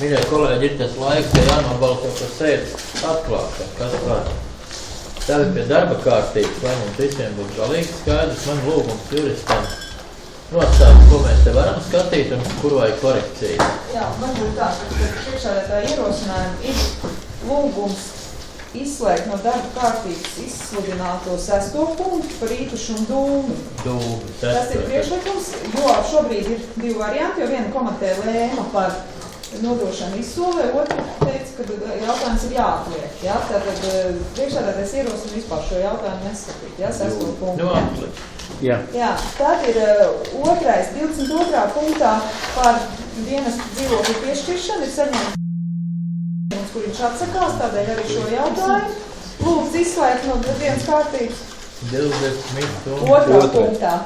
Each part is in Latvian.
Mīļie kolēģi, ir tas laiks, ka jānobalso par sēdes atklāšanu. Kas var? Tagad pie darba kārtības, lai mums visiem būtu galīgi skaidrs, man lūgums juristam nostāst, ko mēs te varam skatīt un kur vajag korekciju. Jā, varbūt tā, ka priekšsēdētāja ierosinājumi ir lūgums izslēgt no darba kārtības izsludināto 6. punktu par īpašumu dūmi. Tas ir priekšlikums, jo šobrīd ir 2 varianti, jo viena komitē lēma par nodošanu izsolē, otru teica, ka jautājums ir jāatliek. Ja? Tātad priekšsēdētājs ierosina vispār šo jautājumu neskatīt, ja? 6. punktu. Jā. Jā, tad ir otrais, 22. punktā par dienas dzīvokļu piešķiršanu ir saņemts, kur viņš atsakās, tādēļ arī šo jautājumu. Lūdzu izslēgt no dienas kārtības 2. punktā.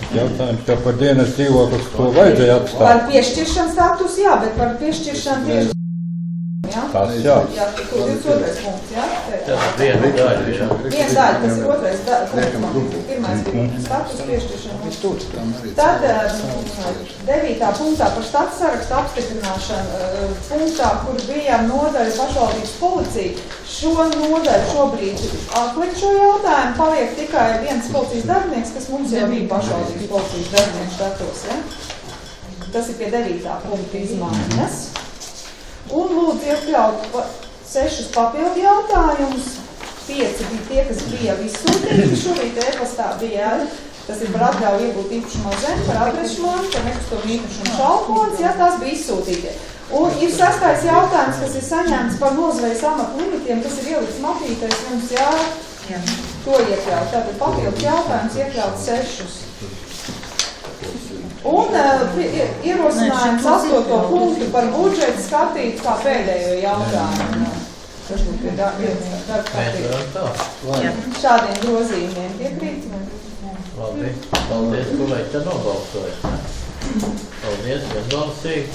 Jautājums jau par dienas dzīvokļus, ko vajadzēja atstāt? Par piešķiršanu status, jā, bet par piešķiršanu tieši. Jā, tas jā. Jā, kur 22. punkts, jā? Tas viena daļa, jā. Viena daļa, tas ir otrais punkts. Pirmais bija status piešķiršana. Tad 9. punktā par status sarakstu apstiprināšanu punktā, kur bija nodaļa pašvaldības policija. Šo nodaļu šobrīd atlikt šo jautājumu, paliek tikai viens policijas darbinieks, kas mums jau bija pašvaldības policijas darbinieks status, ja? Tas ir pie 9. punkta izmaiņas. Un lūdzu iekļaut 6 papildu jautājumus. 5 bija tie, kas bija izsūtīti. Šorīt e-pastā bija, tas ir par atļauju iegūt īpašumu zemi, par adresmanu, par nekustamo īpašumu šalpons, ja tās bija izsūtīti. Un ir 6. jautājums, kas ir saņemts par nozvejas amatu limitiem, kas ir ielikts matītais, mums to iekļaut. Tātad papildu jautājums iekļaut 6. Un ierosinājums 8. punktu par budžetu skatīt kā pēdējo jautājumu. Tas būtu pie darba kārtības. Šādiem grozījumiem piekrīt. Labi, paldies, kolēģi, te nobalsoja. Paldies, vienbalsīgi.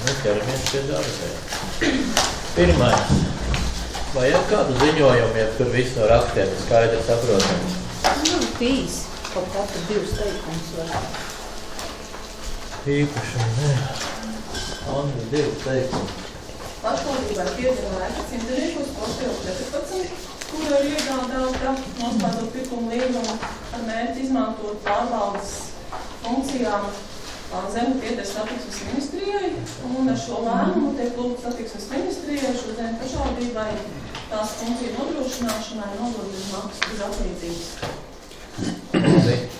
Mēs ķeramies pie darba. Pirmais. Vajag kādu ziņojumu, ja tur viss no rakstiem ir skaidri saprotams? Pīs, kaut katru 2 teikumus var. Īpašumu, nē. Andri, 2 teikumi. Pašvaldībai piedāvā simtniekos Postēlu 14, kura ir iegādāta noslēdzot pirkumu līgumu ar mērķi izmantot pārvaldes funkcijām zemi pieder satiksmes ministrijai, un ar šo lēmumu tiek lūgts satiksmes ministrijai šo zemi pašvaldībai tās funkciju nodrošināšanai nodokļu maksu bez atlīdzības.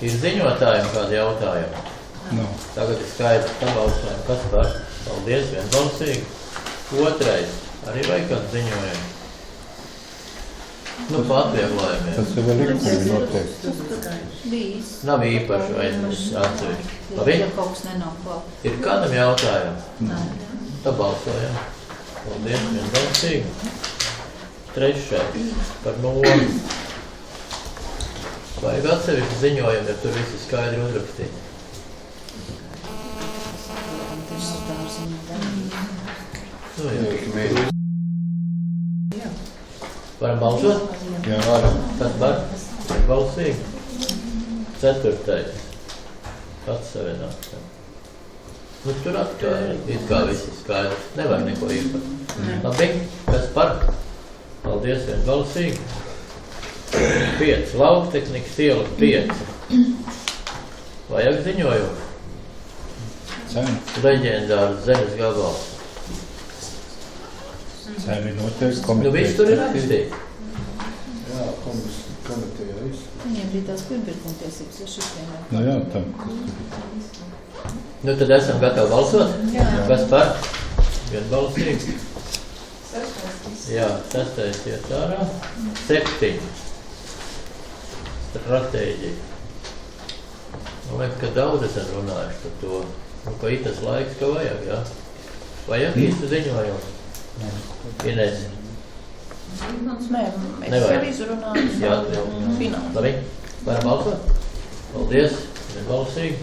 Ir ziņotājiem kādi jautājumi? No. Tagad ir skaidrs, pabalsojam, kas par. Paldies, vienbalsīgi. Otrais. Arī vajag kādu ziņojumu? Nu, pa atvieglojumiem. Tas ir vēl likumi noteikti. Bijis. Nav īpaši vai atsevišķi. Labi? Ja kaut kas nenāk klāt. Ir kādam jautājums? Nē. Tā balsojam. Paldies, vienbalsīgi. Trešais. Par nomu. Vajag atsevišķi ziņojumu, ja tur visi skaidri uzrakstīti. Nu, jā. Varam balsot? Jā, varam. Kas par? Balsīgi. 4. Pats savienās. Nu, tur atkal it kā visi skaidrs. Nevar neko īpaši. Labi, kas par? Paldies, vienbalsīgi. 5. Lauktehnikas iela 5. Vajag ziņojumu? Leģendārs zemes gabals. Cēni noteikti Nu, komiteja. viss tur ir rakstīt. Jā, komitejā viss. Viņiem bija tās pirmpirkumtiesības, ja šitiem ir. Nu jā, tam. Nu, tad esam gatavi balsot? Jā. Kas par? Vienbalsīgi. 6. Jā, 6. iet ārā. 7. Stratēģija. Man liekas, ka daudz esam runājuši par to. Un ka ir tas laiks, ka vajag, jā? Vajag īstu ziņojumu? Ines. Nē, mēs Nevajag. jau izrunājam Jā, finansu. Labi, varam balsot? Paldies, vienbalsīgi.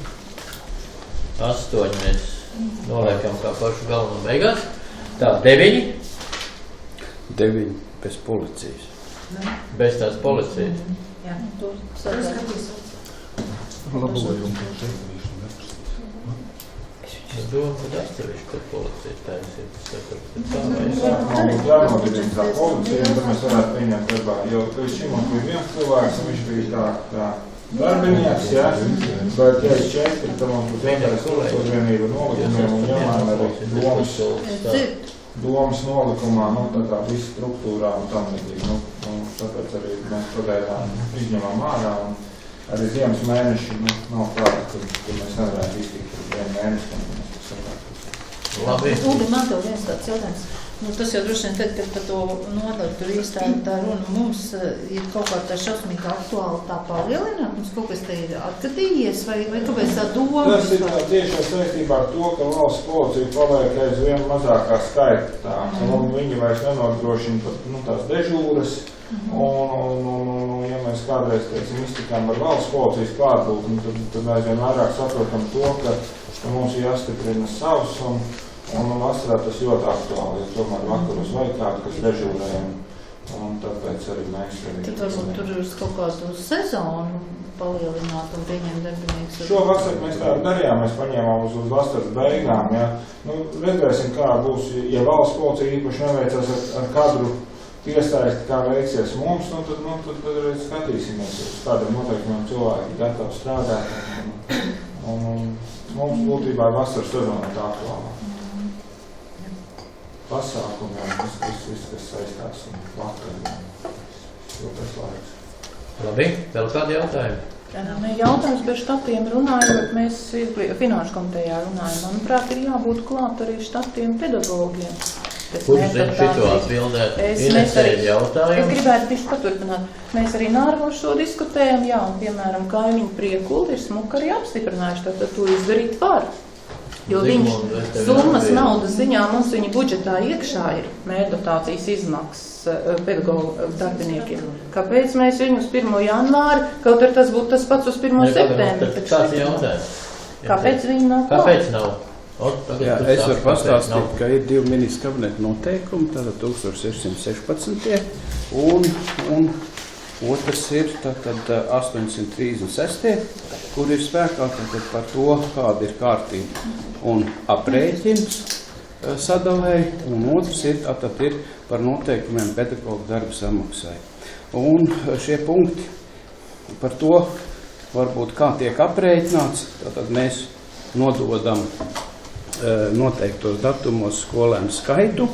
8 mēs noliekam kā pašu galveno beigās. Tā, 9. 9 bez policijas. Bez tās policijas. Jā, to sadarbības. Labojumu. Doma, kad atsevišķi par policiju taisīt. Mums jānodirina tā policija, un tad mēs varētu pieņemt darbā, jo līdz šim mums bija viens cilvēks, un viņš bija tā darbinieks, jā, bet ja ir 4, tad mums būs vienkārši uzvienība nolikumiem un jāmaina arī domas nolikumā, tā visa struktūrā un tam līdzīgi. Tāpēc arī mēs pagaidām izņemam ārā, un arī ziemas mēneši nav klāta, kad mēs nevarētu iztikt par 1 mēnesi, un mēs saprāt. Labi. Ugi, man tev viens tāds jautājums. Tas jau droši vien tad, kad par to nodaļu tur iestāja tā runa, mums ir kaut kā tā šausmīga aktuāli tā palielināt, mums kaut kas te ir atgadījies, vai kāpēc tā doma? Tas ir tieši saistībā ar to, ka valsts policija paliek aizvien mazākā skaita, un viņi vairs nenodrošina pat tās dežūras, un ja mēs kādreiz, teiksim, iztikām ar valsts policijas klātbūtni, tad aizvien vairāk saprotam to, ka mums ir jāstiprina savs, un vasarā tas ļoti aktuāli, jo tomēr vakaros vajag kādu, kas dežūrē, un tāpēc arī mēs arī... Tad varbūt tur uz kaut kādu sezonu palielināt un pieņemt darbiniekus? Šo vasaru mēs tā darījām, mēs paņēmām uz vasaras beigām, ja. Redzēsim, kā būs, ja valsts policija īpaši neveicās ar kadru piesaisti, kā veiksies mums, tad arī skatīsimies uz kādiem noteikumiem cilvēki gatavi strādāt, un mums būtībā ir vasaras sezona tā aktuālā. Pasākumi un viss, kas saistās un vakar, jūtas laiks. Labi, vēl kādi jautājumi? Jautājums par štatiem runājot, mēs finanšu komitejā runājam. Manuprāt, ir jābūt klāt arī štatiem pedagogiem. Kurš zina šito atbildēt? Inesēļ jautājumu? Es gribētu tieši paturpināt. Mēs arī Nārvos šo diskutējam, jā, un piemēram, kaimiņu Priekuli ir smuki arī apstiprinājuši, tad to izdarīt var. Jo viņš summas naudas ziņā mums viņa budžetā iekšā ir mērdotācijas izmaksas pedagogu darbiniekiem. Kāpēc mēs viņu uz 1. janvāri, kaut arī tas būtu tas pats uz 1. septembri? Kāds jautājums? Kāpēc viņi nav? Kāpēc nav? Jā, es varu pastāstīt, ka ir 2 ministru kabineta noteikumi, tātad 1616, un otrs ir tātad 836, kur ir spēkā tātad par to, kāda ir kārtība un aprēķins sadalēji, un otrs ir tātad ir par noteikumiem pedagogu darba samaksai. Un šie punkti par to, varbūt kā tiek aprēķināts, tātad mēs nododam noteiktos datumos skolēnu skaitu,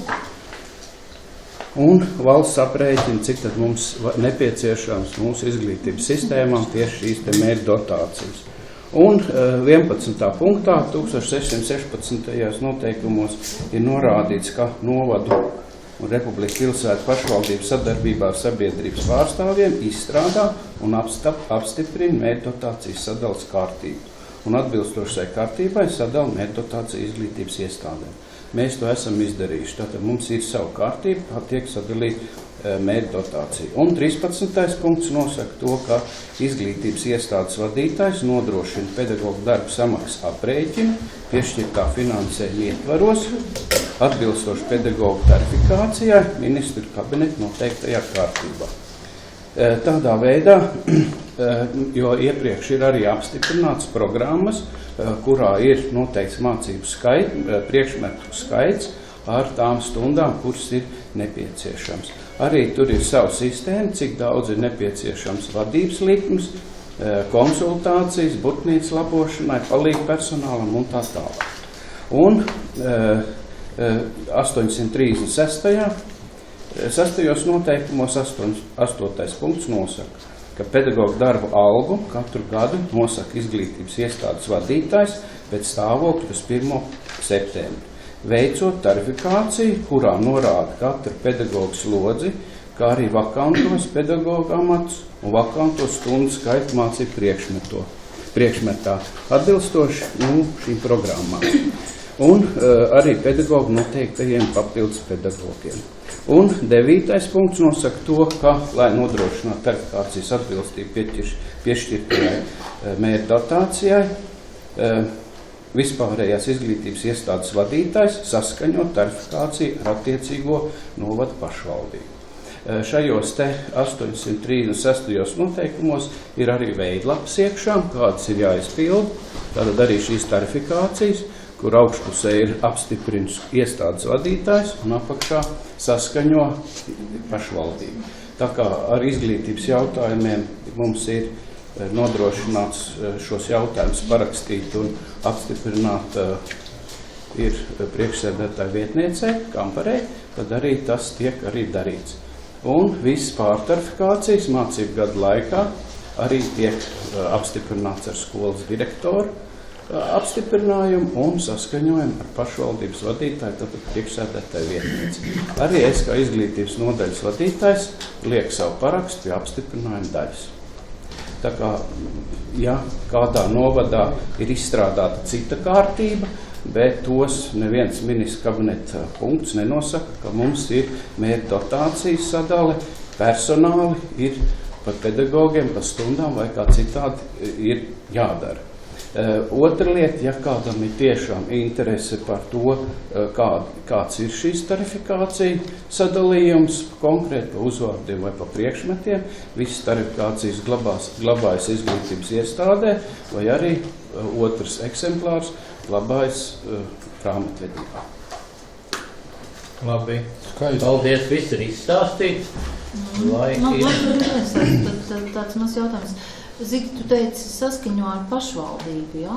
un valsts aprēķina, cik tad mums nepieciešams mūsu izglītības sistēmām tieši šīs te mērķa dotācijas. Un 11. punktā 1616. noteikumos ir norādīts, ka novadu un Republikas pilsētu pašvaldību sadarbībā ar sabiedrības pārstāvjiem izstrādā un apstiprina mērķa dotācijas sadalas kārtību. Un atbilstošai kārtībai sadala mērķa dotāciju izglītības iestādēm. Mēs to esam izdarījuši. Tātad mums ir savu kārtību, kā tiek sadalīta mērķa dotācija. Un 13. punkts nosaka to, ka izglītības iestādes vadītājs nodrošina pedagogu darbu samaksas aprēķinu, piešķirtā finansējuma ietvaros, atbilstoši pedagogu tarifikācijai, ministru kabineta noteiktajā kārtībā. Tādā veidā, jo iepriekš ir arī apstiprināts programmas, kurā ir noteikts mācību priekšmetu skaits ar tām stundām, kuras ir nepieciešams. Arī tur ir sava sistēma, cik daudz ir nepieciešams vadības likmes, konsultācijas, burtnīcas labošanai, palīgu personālam un tā tālāk. Un 836. noteikumos 8. punkts nosaka, ka pedagogu darbu algu katru gadu nosaka izglītības iestādes vadītājs pēc stāvokļa uz 1. septembri, veicot tarifikāciju, kurā norāda katru pedagogu slodzi, kā arī vakantos pedagogu amatus un vakantos stundu skaitu mācību priekšmetā, atbilstoši šīm programmām. Un arī pedagogu noteiktajiem papildus pedagogiem. Un 9. punkts nosaka to, ka, lai nodrošinātu tarifikācijas atbilstību piešķirtajai mērķa dotācijai, vispārējās izglītības iestādes vadītājs saskaņot tarifikāciju ar attiecīgo novadu pašvaldību. Šajos te 836. noteikumos ir arī veidlapas iekšā, kādas ir jāizpilda, tātad arī šīs tarifikācijas, kur augšpusē ir apstiprins iestādes vadītājs un apakšā saskaņo pašvaldību. Tā kā ar izglītības jautājumiem mums ir nodrošināts šos jautājumus parakstīt un apstiprināt ir priekšsēdētāja vietniecei, Kamparei, tad arī tas tiek arī darīts. Un viss pārtarifikācijas mācību gadu laikā arī tiek apstiprināts ar skolas direktoru apstiprinājumu un saskaņojumu ar pašvaldības vadītāju, tātad priekšsēdētāju vietnieci. Arī es kā izglītības nodaļas vadītājs lieku savu parakstu pie apstiprinājuma daļas. Tā kā, ja kādā novadā ir izstrādāta cita kārtība, bet tos neviens ministra kabineta punkts nenosaka, ka mums ir mērķa dotācijas sadale, personāli ir par pedagogiem, par stundām vai kā citādi ir jādara. Otra lieta, ja kādam ir tiešām interese par to, kāds ir šīs tarifikācija sadalījums, konkrēti pa uzvārdiem vai pa priekšmetiem, visas tarifikācijas glabājas izglītības iestādē, vai arī otrs eksemplārs glabājas grāmatvedībā. Labi. Paldies, viss ir izstāstīts. Tāds mans jautājums. Zigi, tu teici saskaņo ar pašvaldību, jā?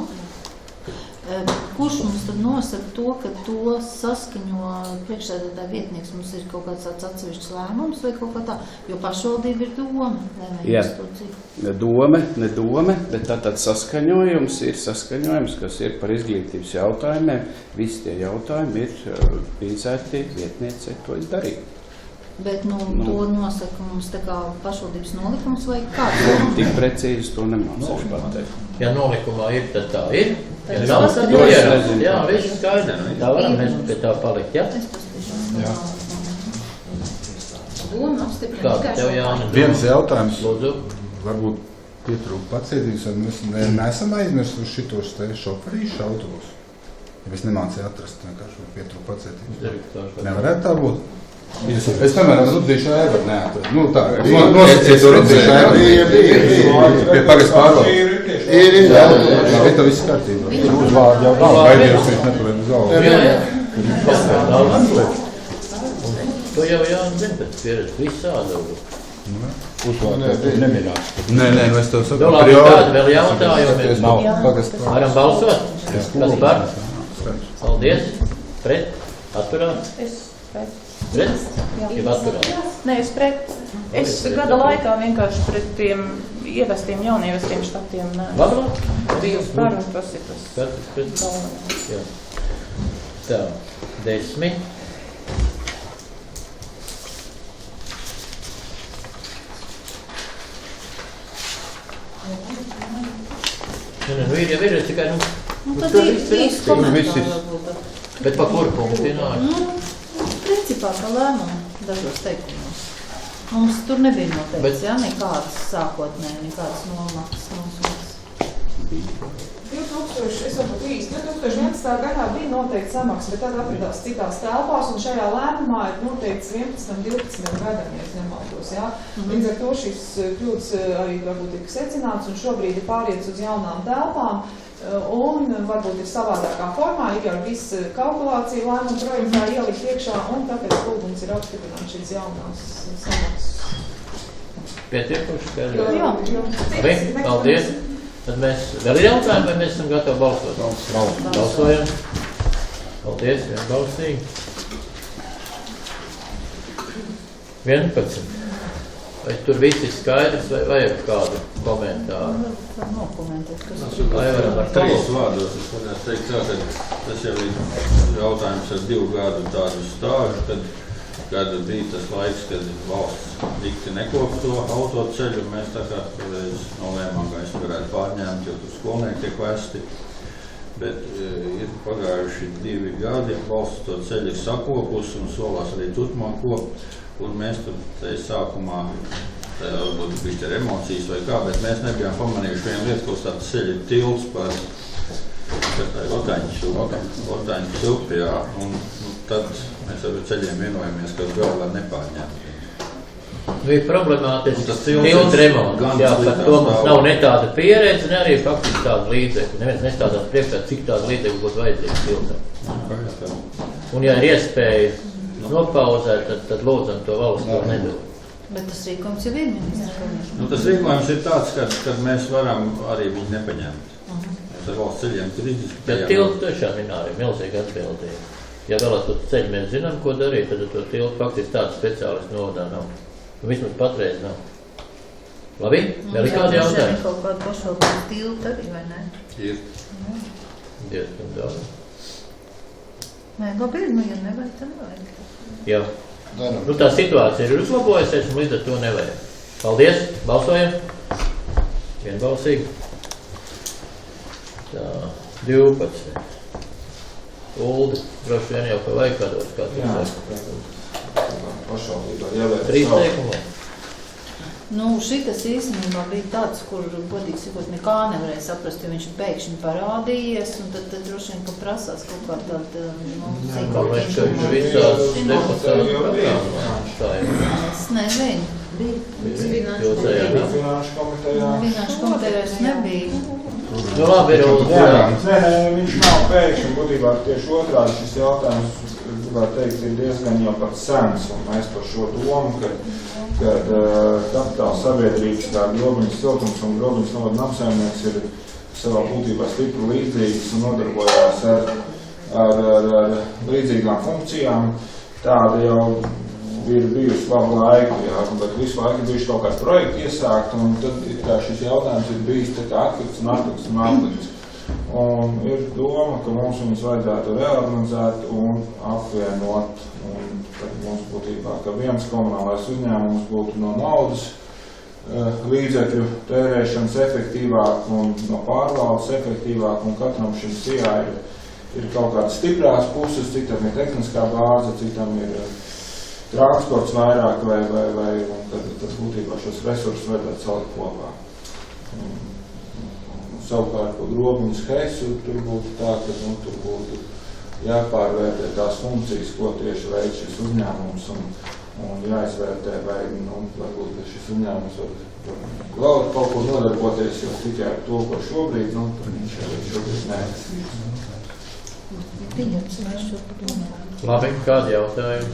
Kurš mums tad nosaka to, ka to saskaņo priekšsēdētāja vietnieks? Mums ir kaut kāds tāds atsevišķs lēmums vai kaut kā tā? Jo pašvaldība ir doma, vai ne? Jā, ne doma, bet tātad saskaņojums ir saskaņojums, kas ir par izglītības jautājumiem. Visi tie jautājumi ir pīzēti vietniecei to darīt. Bet to nosaka mums tā kā pašvaldības nolikums vai kāds? Tik precīzi to nemācīšu pateikt. Ja nolikumā ir, tad tā ir. Ja nav, tad to ierakst. Jā, viss skaidrs. Tā varam mēs pie tā palikt, jā? Jā. Kāds tev, Jāni? Viens jautājums. Lūdzu. Varbūt pietrūk pacietības, vai mēs neesam aizmirsuši šitos te šoferīšu autos. Ja mēs nemācīju atrast, vienkārši pietrūk pacietības. Nevarētu tā būt? Es tomēr Rudzīšu ēvaru neatvedu. Nu tā, nosacītu Rudzīšu ēvaru. Pie pagas pārvaldes. Ir. Jā, bet tā viss kārtībā. Uzvārdi jau nav. Baidījos, viņš nepaliek uz galvu. Jā. To jau Jāni zina, bet pieredz visāda. Uzvārdi neminās. Nē, es tev saku. Labi, tāda vēl jautājumi. Nav. Varam balsot? Kas par? Paldies. Pret? Atturāt? Pret. Pret? Jeb atturāt? Nē, es pret. Es gada laikā vienkārši pret tiem ievestiem, jaunievestiem štatiem nē. Labi? Par un tas ir tas. Katrs pret? Jā. Tā, 10. Nu, ir jau ir tikai, tad ir komentāri. Bet pa kuru punktu nāk? Principā kā lēmumu dažos teikumos. Mums tur nebija noteikts, jā, nekādas sākotnēji, nekādas nomaksas mums. 2011. gadā bija noteikti samaksa, bet tad atradās citās telpās, un šajā lēmumā ir noteikts 11-12 gadam, ja es nemaldos, jā. Līdz ar to šis kļūdas arī varbūt ir secināts, un šobrīd ir pāriets uz jaunām telpām, un varbūt ir savādākā formā, ir jau viss kalkulācija lēmuma projektā ielikt iekšā, un tāpēc lūgums ir apstiprināt šīs jaunās samaksas. Pietiekuši? Jā. Labi, paldies. Tad mēs vēl ir jautājumi, vai mēs esam gatavi balsot? Balsojam. Paldies, vienbalsīgi. 11. Vai tur viss ir skaidrs, vai vajag kādu komentāru? Var nokomentēt, kas Vai varam ar 3 vārdos, es varētu teikt tā, ka tas jau ir jautājums ar 2 gadu tādu stāžu, kad bija tas laiks, kad valsts dikti nekop to autoceļu, mēs tā kā nolēmām, ka es varētu pārņemt, jo tur skolnieki tiek vesti. Bet ir pagājuši 2 gadi, valsts to ceļu ir sakopus un solās arī turpmāk kop, un mēs tur sākumā, varbūt bija ar emocijas vai kā, bet mēs nebijām pamanījuši vienu lietu, ko tāds ceļi ir tilts par Otaņu šupi, jā, un tad mēs ar ceļiem vienojamies, ka vēl var nepārņemt. Bija problemātiski Tas tilts tiltu ir remonts. gan Jā, par sliktā to mums stāvā. nav ne tāda pieredze, ne arī faktiski tāda līdzekļa. Neviens nestādās priekšā, cik tāda līdzekļa būtu vajadzīga tiltam. Un ja ir iespēja nopauzēt, tad lūdzam to valsts to nedod. Bet tas rīkojums jau ir ministrs. Nu, tas rīkojums ir tāds, ka mēs varam arī viņu nepaņemt. Ar valsts ceļiem tur Ja izdiskutējām. tiltu tiešām ir arī milzīga atbildība. Ja vēl ar to ceļu mēs zinām, ko darīt, tad to tiltu faktiski tādu speciālistu novadā nav. Vismaz patreiz nav. Labi? Vēl ir kādi jautājumi? Kaut kāda pašvaldības tilta arī, vai ne? Ir. Diezgan daudz. Nē, labi, nu, ja nevajag, tad nevajag. Jā. Nu, tā situācija ir uzlabojusies un līdz ar to nevajag. Paldies, balsojam. Vienbalsīgi. Tā, 12. Uldi, droši vien jau ka vajag kādos kāds. Pašvaldībā jāvērt 3 savu. teikumos. Nu, šitas īstenībā bija tāds, kur, godīgi sakot, nekā nevarēja saprast, jo viņš pēkšņi parādījies, un tad droši vien, ka prasās kaut kā tāda, Kā mēs šeit visās deputātu programmās tā ir. Es nezinu, bija. Jūs ejat, jā? Finanšu komitejā. Finanšu komitejās nebija. Nu labi, ir Uldi. Nē, viņš nav pēkšņi, būtībā tieši otrādi šis jautājums, es gribētu teikt, ir diezgan jau pat sens, un mēs par šo domu, kad kapitāla sabiedrības kā Grobiņas siltums un Grobiņas novada namsaimnieks ir savā būtībā stipri līdzīgas un nodarbojās ar līdzīgām funkcijām. Tāda jau ir bijusi labu laiku, jā, bet visu laiku bijuši kaut kāds projekti iesākt, un tad kā šis jautājums ir bijis tā kā atlikts un atlikts un atlikts. Un ir doma, ka mums viņus vajadzētu reorganizēt un apvienot, un tad mums būtībā, ka viens komunālais uzņēmums būtu no naudas līdzekļu tērēšanas efektīvāk un no pārvaldes efektīvāk, un katram šim sijā ir kaut kādas stiprās puses, citam ir tehniskā bāze, citam ir transports vairāk vai un tad būtībā šos resursus vajadzētu salikt kopā. Savukārt, ko Grobiņas Hesu, tur būtu tā, ka tur būtu jāpārvērtē tās funkcijas, ko tieši veic šis uzņēmums un jāizvērtē, vai varbūt šis uzņēmums var kaut ko nodarboties, jo tikai ar to, ko šobrīd, tad viņš arī šobrīd neesīs. Labi, kādi jautājumi?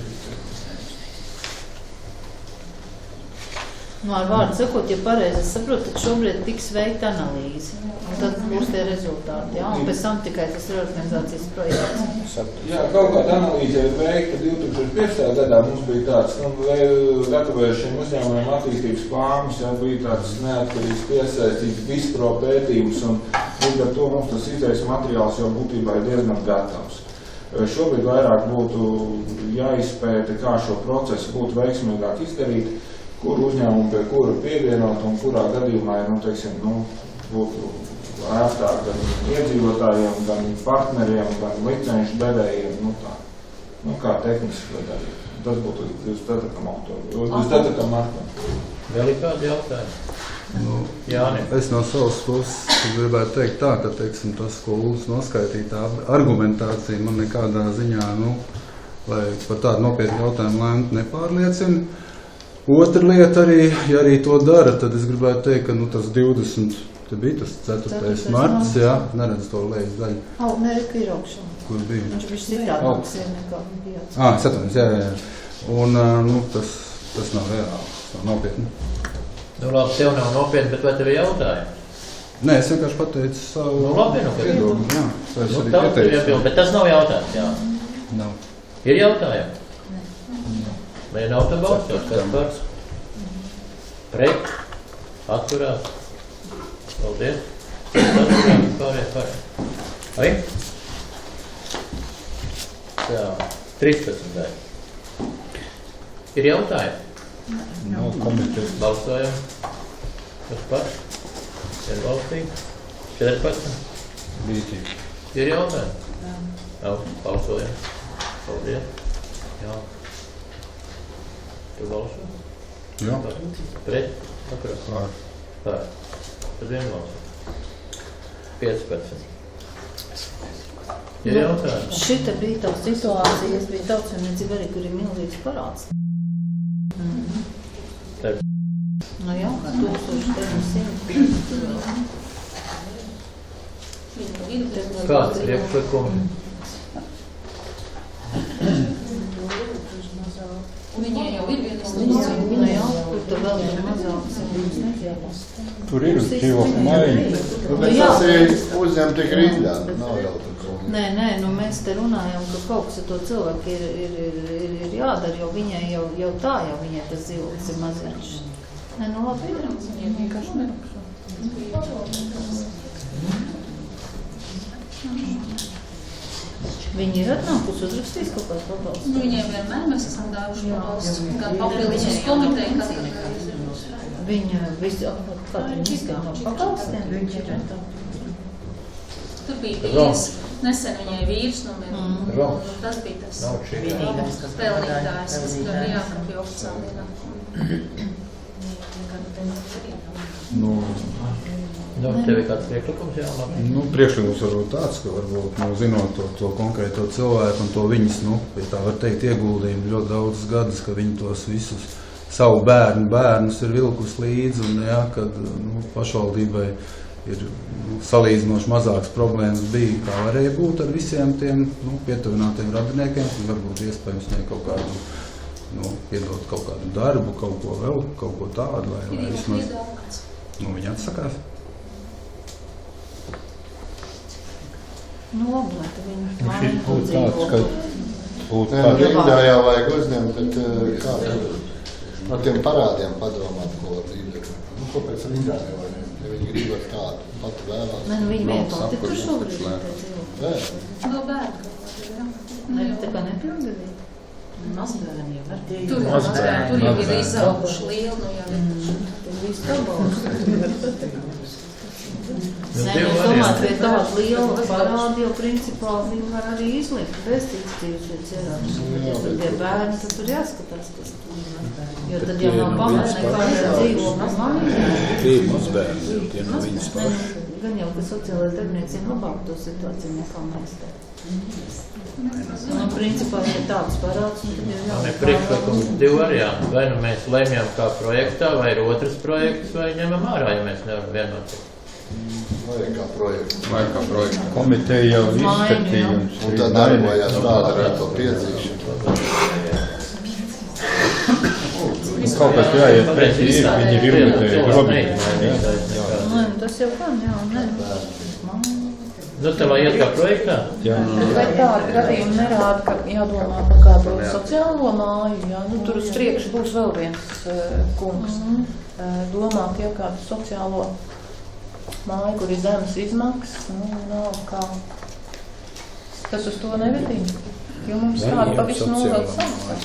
Nu, ar vārdu sakot, ja pareizi es saprotu, tad šobrīd tiks veikta analīze, un tad būs tie rezultāti, jā, un pēc tam tikai tas reorganizācijas projekts. Jā, kaut kāda analīze ir veikta 2015. gadā, mums bija tāds, gatavojušiem uzņēmumiem attīstības plānus, jā, bija tāds neatkarīgs piesaistīts BISPRO pētījums, un līdz ar to mums tas izējas materiāls jau būtībā ir diezgan gatavs. Šobrīd vairāk būtu jāizpēta, kā šo procesu būtu veiksmīgāk izdarīt, kur uzņēmumu pie kura pievienot un kurā gadījumā būtu ērtāk gan iedzīvotājiem, gan partneriem, gan licenšu devējiem, kā tehniski darīt. Tas būtu 24. martā. Vēl ir kādi jautājumi? Jāni. Es no savas puses gribētu teikt tā, ka, teiksim, tas, ko Uldis noskaitīja, tā argumentācija man nekādā ziņā, lai par tādu nopietnu jautājumu lēmt nepārliecina. Otra lieta arī, ja arī to dara, tad es gribētu teikt, ka tas 20, te bija tas 4. marts, jā, neredz to lejas daļu. Nē, ka ir augšā. Kur bija? Viņš bija citādi nekā bija. Es atvainojos, jā. Un, tas nav reāli, tas nav nopietni. Nu labi, tev nav nopietni, bet vai tev ir jautājumi? Nē, es vienkārši pateicu savu viedokli, jā. Tas arī pateicu. Bet tas nav jautājums, jā? Nav. Ir jautājumi? Vai nav tā balsot, kas par? Pret? Atturās? Paldies. Pārējā. Vai? Tā, 13. Ir jautājumi? Nav komitejas. Balsojam. Kas par? Ir balstīgi? 14. Bītīgi. Ir jautājumi? Nav. Balsojam. Paldies. Jā. Tu balso? Jā. Pret? Atturās? Pār. Tad vienbalso. 15. Ir jautājums? Šita bija tā situācija, es biju tautsēmniecība arī, kur ir milzīgs parāds. Nu jau kā 1900. Kāds priekšlikums? Viņai jau ir vienas Nu jau, kur tu vēl ir mazāks. Tur ir dzīvokļu maiņa. Tas ir uzņem tik rindā, nav jau tā ko. Nē, nu mēs te runājam, ka kaut kas ar to cilvēku ir jādara, jo viņai jau tā viņai tas dzīvoklis ir maziņš. Nē, nu labi, viņai vienkārši nemaksā. Viņi ir atnākusi uzrakstījis kaut kāds pabalsts? Viņiem vienmēr mēs esam dāvuši pabalstu, gan papildus uz komiteju, kas Viņa visi, kā viņi izgāja no pabalstiem? Viņš ir tur bija vīrs, nesen viņai vīrs nomira. Tas bija tas pelnītājs, kas tur jākapja oficiāli. Tev ir kāds priekšlikums jālāk? Priekšlikums varbūt tāds, ka varbūt, zinot to konkrēto cilvēku un to viņas, ja tā var teikt, ieguldījumu ļoti daudzus gadus, ka viņi tos visus savu bērnus ir vilkus līdzi un, kad pašvaldībai ir salīdzinoši mazākas problēmas bija, kā varēja būt ar visiem tiem pietuvinātiem radiniekiem, tad varbūt iespējams ne kaut kādu, piedot kaut kādu darbu, kaut ko vēl, kaut ko tādu, lai vismaz, viņi atsakās. Nu, labi, lai tu viņu Šis būtu tāds, ka būtu Rindā jau vajag uzņemt, bet kā ar tiem parādiem padomāt, ko var līdzekļu. Ko pēc rindā jau vajag, ja viņi grib ar tādu pati vēlās. Nē, viņi vienpati tur šobrīd ir te dzīvo. No bērnu kaut kādā, jā. Ne, tā kā nepilngadīgi. Mazbērni jau var teikt. Tur jau ir izauguši lieli, nu jau ir. Tur viss pabalsts. Nē, es domāju, ka tāda liela parāda jau principā viņi var arī izlikt bez tikstīvas ierādes. Ja tur tie bērni, tad tur jāskatās, kas tur. Jo tad jau nav pamats nekādā dzīvokļa maiņa. Tie mazbērni, tie nav viņas paši. Gan jau, ka sociālai darbniecība labāk to situāciju nekā mēs te. Principā, ja tāds parāds, tad jau jābūt. Priekšlikums divi varianti. Vai nu mēs lemjam kā projektā, vai ir otrs projekts, vai ņemam ārā, ja mēs nevaram vienot. Vai kā projekts. komiteja jau izskatīja. Un tad darbojās tāda ar to piedzīšanu. Kaut kas jāiet pretī, viņi ir ilgatēji grobi. Tas jau gan, jā, nē. Tā vai iet kā projektā? Vai tāda gadījuma nerāda, ka jādomā par kādu sociālo māju, jā? Tur uz priekšu būs vēl viens kungs. Domāt, ja kādu sociālo māju, kur ir zemes izmaksas, nav kā. Tas uz to nevedīja. Jo mums kāda pavisam novēl samaksas.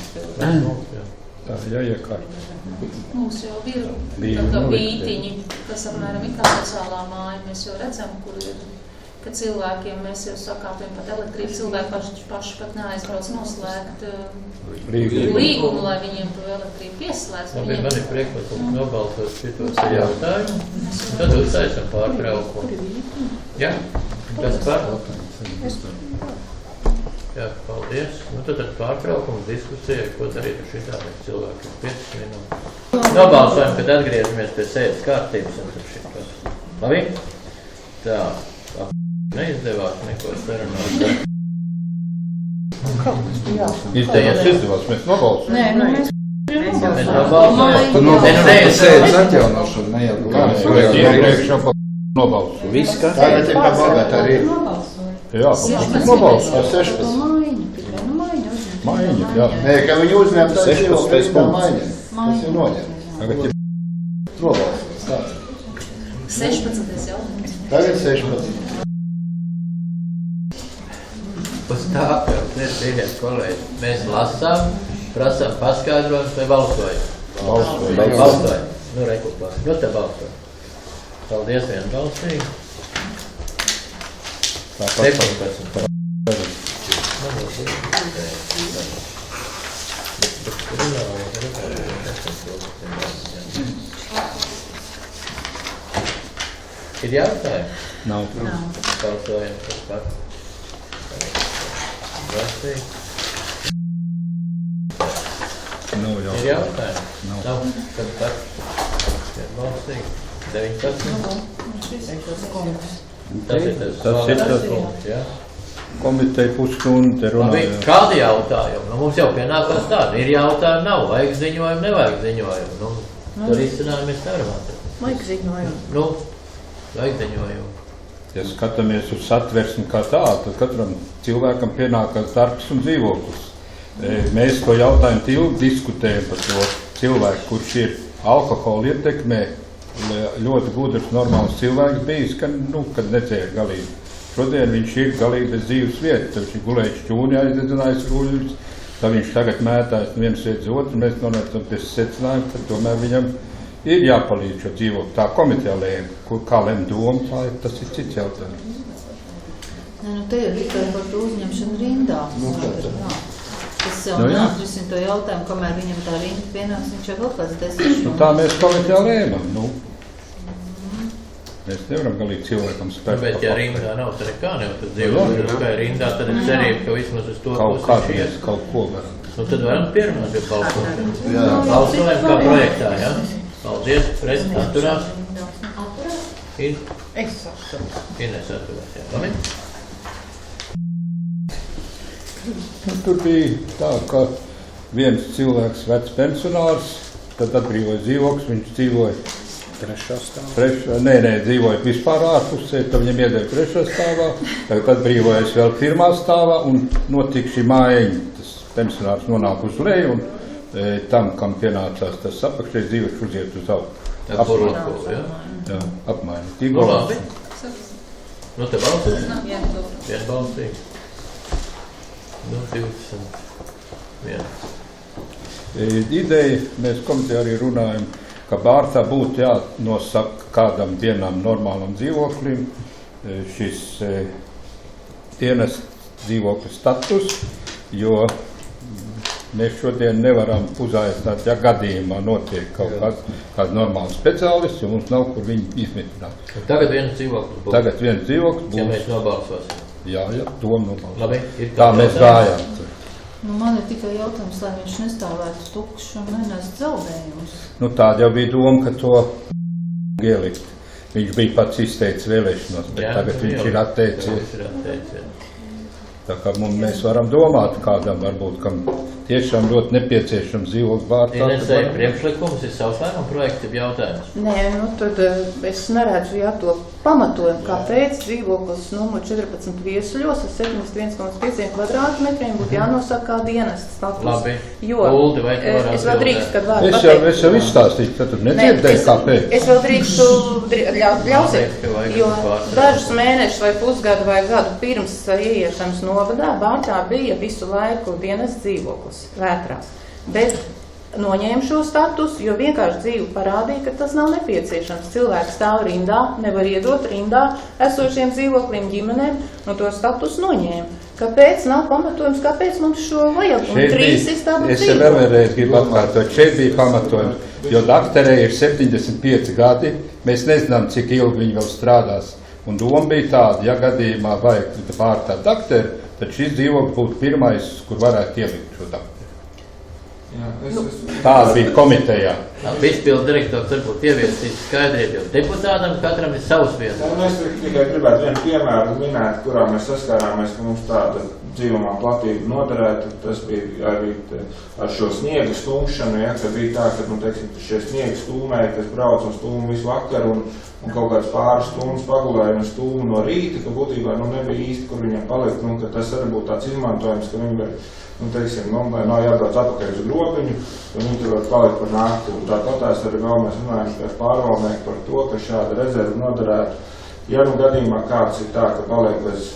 Tā jāiekārt. Mums jau ir tā bītiņi, kas apmēram ir kā sociālā māja. Mēs jau redzam, kur ir, ka cilvēkiem mēs jau sakāpjam pat elektrību. Cilvēki paši pat neaizbrauc noslēgt līgumu, lai viņiem to elektrību pieslēdz. Man ir priekšlikums nobalsot šitos jautājumu, tad uztaisam pārtraukumu. Jā? Kas par? Jā, paldies. Tad pārtraukums diskusija, ko darīt ar šitādiem cilvēkiem. 5 minūtes. Nobalsojam, kad atgriežamies pie sēdes kārtības un tur šitos. Labi? Tā. Neizdevās neko sarunāt. Izdevās, mēs nobalsojam. Nē, mēs Sēdes atjaunošana nejaukt. Nobalsojam. Viss kā? Tagad ir pagāt arī. Jā, Ar 16. maiņa, jā. Nē, ka viņi uzņem tā 16. dzīvo maiņa. Tas ir noņemts. Tagad ir Nobalsojums tāds. 16. jautājums. Tagad 16. Uz tā, mīļie kolēģi, mēs lasām, prasām paskaidrojumus vai balsojam? Balsojam. Rekupās. Te balsojam. Paldies vienbalsīgi. 17. Ir jautājumi? nav. Balsojam par. Nav Ir jau. jautājumi? Nav. Tad par vienbalsīgi. 19. Tas ir tas Tas punkts, jā. Komiteja pusstundu te Labi, runāja. kādi jautājumi? Nu, mums jau pienākās tādi. Ir jautājumi, nav. Vajag ziņojumu, nevajag ziņojumu. Nu, tur izcinājumu mēs nevaram atrast. Vajag ziņojumu. Nu, vajag ziņojumu. Ja skatāmies uz satversmi kā tādu, tad katram cilvēkam pienākās darbs un dzīvoklis. Mēs to jautājumu ilgi diskutējam par to cilvēku, kurš ir alkohola ietekmē, ļoti gudrs, normāls cilvēks bijis, kad nedzēra galīgi. Šodien viņš ir galīgi bez dzīves vietas, viņš ir gulējis šķūni, aizdedzinājis ruļļus, tad viņš tagad mētājas no vienas vietas otru, mēs nonācam pie secinājuma, ka tomēr viņam ir jāpalīdz šo dzīvokli. Tā komitejā lēma, kā lem doma, tas ir cits jautājums. Nē, nu te ir tikai par to uzņemšanu rindā. Tas jau neatrisina to jautājumu, kamēr viņam tā rinda pienāks, viņš jau vēl kāds 10 šķūni. Tā mēs komitejā lēmam, Mēs nevaram galīgi cilvēkam spērt. Bet, ja rindā nav, tad nekā nevar. Tad dzīvot, tikai rindā, tad ir cerība, ka vismaz uz to pusi ies. Kaut ko varam. Nu, tad varam pierunāt pie balsojuma. Balsojam kā projektā, jā? Paldies, pret, atturās. Es atturās. Ines atturās, jā. Labi? Tur bija tā, ka viens cilvēks vecs pensionārs, tad atbrīvoja dzīvoklis, viņš dzīvoja Trešā stāvā? Dzīvoja vispār ārpusē, tad viņam iedēja trešā stāvā, tagad atbrīvojas vēl pirmā stāvā un notika šī mājiņa. Tas pensionārs nonāk uz leju un tam, kam pienācās tas apakšējais dzīves, uziet uz augšu. Apurotko, jā? Jā, apmaiņa. Nu, labi. Nu, te balsīgi? Vienbalsīgi. Nu, 21. Ideja, mēs komitejā arī runājam, ka Bārtā būtu jānosaka kādam vienam normālam dzīvoklim šis dienas dzīvokļa status, jo mēs šodien nevaram uzaicināt, ja gadījumā notiek kaut kāds normāls speciālists, jo mums nav, kur viņu izmitināt. Tagad viens dzīvoklis būs. Tagad viens dzīvoklis būs. Ja mēs nobalsosim. Jā, doma nobalsosim. Labi, tā mēs gājām. Nu, man ir tikai jautājums, lai viņš nestāvētu tukšs un nenest zaudējumus. Nu, tāda jau bija doma, ka to ielikt. Viņš bija pats izteicis vēlēšanos, bet tagad viņš ir atteicies. Tā kā mēs varam domāt kādam varbūt, kam tiešām ļoti nepieciešams dzīvoklis Bārtā. Inesēja priekšlikums, ir savs lēmuma projekta jautājums. Nē, nu tad es neredzu to pamatojumu, kāpēc dzīvoklis numur 14 Viesuļos ar 71,5 kvadrātmetriem būtu jānosaka kā dienests status. Labi. Jo Uldi, vai tu varētu es vēl drīkst, kad vārdu pateikt. Es jau izstāstīju, ka tur nedzirdēju kāpēc. Es vēl drīkstu ļausiet, jo dažus mēnešus vai pusgadu vai gadu pirms ieiešanas novadā Bārtā bija visu laiku dienas dzīvoklis Vētrās. Bet noņēma šo statusu, jo vienkārši dzīve parādīja, ka tas nav nepieciešams. Cilvēks stāv rindā, nevar iedot rindā esošiem dzīvokļiem ģimenēm, no to statusu noņēma. Kāpēc nav pamatojums, kāpēc mums šo vajag? Un 3 istabu dzīvokļi. Es vēlreiz gribu atkārtot, šeit bija pamatojums, jo dakterē ir 75 gadi, mēs nezinām, cik ilgi viņi vēl strādās. Un doma bija tāda, ja gadījumā vajag Bārtā dakteru, tad šis dzīvoklis būtu pirmais, kur varētu ielikt šo dakteru. Tāda bija komitejā. Izpildu direktors varbūt ieviesīs skaidrību, jo deputātam katram ir savs vietas. Mēs tikai gribētu vienu piemēru minēt, kurā mēs saskārāmies, ka mums tāda dzīvumā platība noderēta. Tas bija arī ar šo sniegu stumšanu, ja, ka bija tā, ka, teiksim, šie sniegu stūmēji, kas brauc un stūmu visu vakaru un kaut kāds pāris stundas pagulēja un stūmu no rīta, ka būtībā nebija īsti, kur viņam palikt, ka tas arī būtu tāds izmantojums, ka viņi var, teiksim, vai nav jābrauc atpakaļ uz grobiņu, un viņi tur var palikt par nakti. Un tāpēc arī vēl mēs runājam ar pārvaldnieku par to, ka šāda rezerva noderētu, ja gadījumā kāds ir tā, ka paliek bez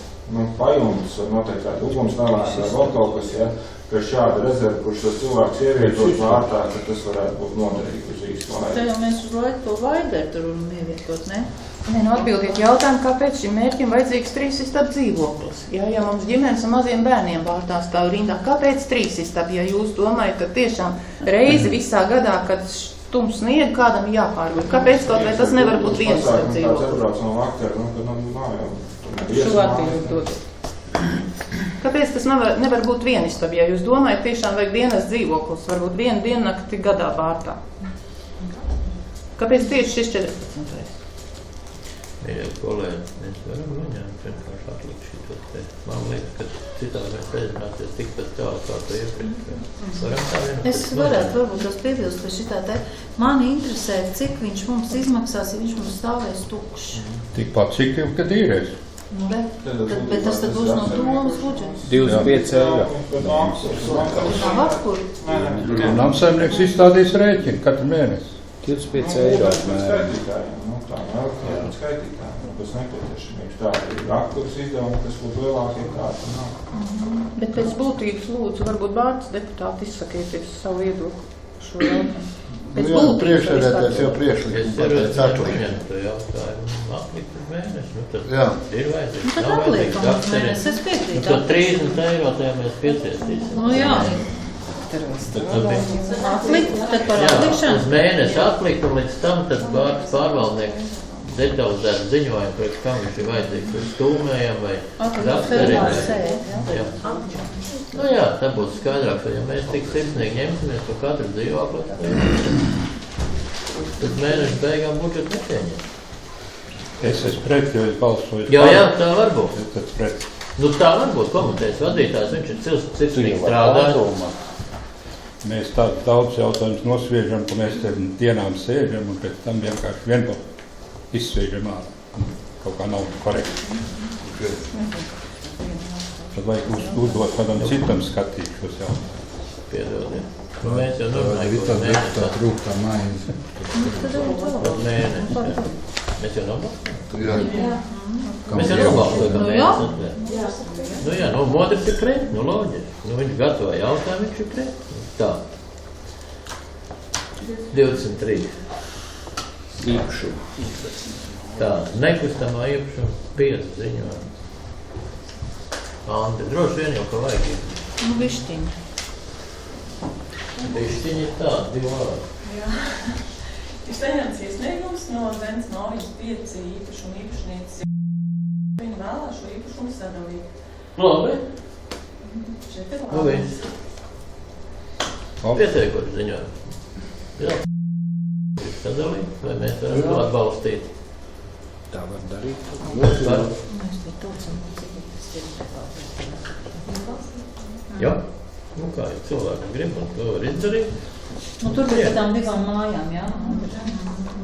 pajumtes, vai noteikti tāda ugunsnelēs vai vēl kaut kas, ja, ka šāda rezerva, kur šos cilvēkus ievietot Bārtā, ka tas varētu būt noderīgi uz īstu laiku. Tā jau mēs uz laiku to Vaidertu runu ievietot, ne? Nē, atbildiet jautājumu, kāpēc šim mērķim vajadzīgs 3 istabu dzīvoklis. Ja mums ģimenes un maziem bērniem Bārtā stāv rindā, kāpēc 3 istabu? Ja jūs domājat, ka tiešām reizi visā gadā, kad stums sniegu, kādam jāpārguļ, kāpēc kaut vai tas nevar būt viens istabu dzīvoklis? Tāds atbrauc no vakara, kad nav jau. Šo atbildi dod. Kāpēc tas nevar būt vienistab? Ja jūs domājat, tiešām vajag dienas dzīvoklis, varbūt vienu diennakti gadā Bārtā. Kāpēc tieši šis 14? Mīļie kolēģi, mēs varam noņemt vienkārši atlikt šito te. Man liekas, ka citādi mēs aizināties tikpat tālu kā to iepriekš. Varam tā vienkārši. Es varētu varbūt tos piebilst pie šitā te. Mani interesē, cik viņš mums izmaksās, ja viņš mums stāvēs tukšs. Tikpat cik jau, kad īrēs. Nu, bet tas tad būs no domas budžets. 25 eiro. Nav atkur. Namsaimnieks izstādīs rēķinu katru mēnesi. 25 eiro apmēram. Tā nav skaitītājiem, kas nepieciešamības. Tā ir akturas izdevumi, kas būtu lielākie, kāda nav. Bet pēc būtības lūdzu, varbūt Bārtas deputāti izsakieties savu viedokli šo jautājumu. Jā, priekšsēdētājs jau priekšlikums. Es ceru, viņam to jautājumu atlikt uz mēnesi. Nu, tad Jā. ir vajadzīgs. Tad atliekam uz mēnesi, es piekrītu. Nu, tad 30 eiro tajā mēs pieciestīsim. Nu jā. Atlikt, tad par atlikšanu. Uz mēnesi atlikt, un līdz tam tad pārvaldnieks detalizēt ziņojumu, priekš kam viņš ir vajadzīgs uz stūmējam vai dakteriem. Nu jā, tā būtu skaidrāk, ja mēs tik sirsnīgi ņemsimies par katru dzīvokli, tad mēneša beigām budžetu nepieņem. Es esmu pret, jo es balsoju. Jā, tā var būt. Es esmu pret. Nu tā var būt komitejas vadītājs, viņš ir sirsnīgi strādājis. Mēs tā daudz jautājumus nosviežam, ka mēs te dienām sēžam un pēc tam vienkārši vienpār izsviežam ārā. Kaut kā nav korekti. Tad vajag uzdot kādam citam skatīt šos jautājumus. Piedodiet. Mēs jau normāli tā trūktā maize. mēnesi. Mēs jau nobalsojam. Jā. Mēs jau nobalsojam mēnesi. Nu jā, nu Modris ir pret, nu loģiski. Nu viņš gatavo jautājumu, viņš ir pret. Tā. 23. Īpašumu. Tā, nekustamā īpašuma 5 ziņojumi. Andi, droši vien jau, ka vajag īpašumu. Nu, višķiņi. Višķiņi ir tādi, 2 vārdi. Jā. Ir saņemts iesniegums no Zemes Mājas 5 īpašumu īpašniecības. Viņa vēlā šo īpašumu sadalīt. Labi. Šeit ir Nu viss. Pieteikoši ziņojumi. Jā. Sadalīt, vai mēs varam to atbalstīt? Tā var darīt. Var. Jā. Nu kā, ja cilvēki grib un to var izdarīt. Nu, tur bija tām 2 mājām, jā?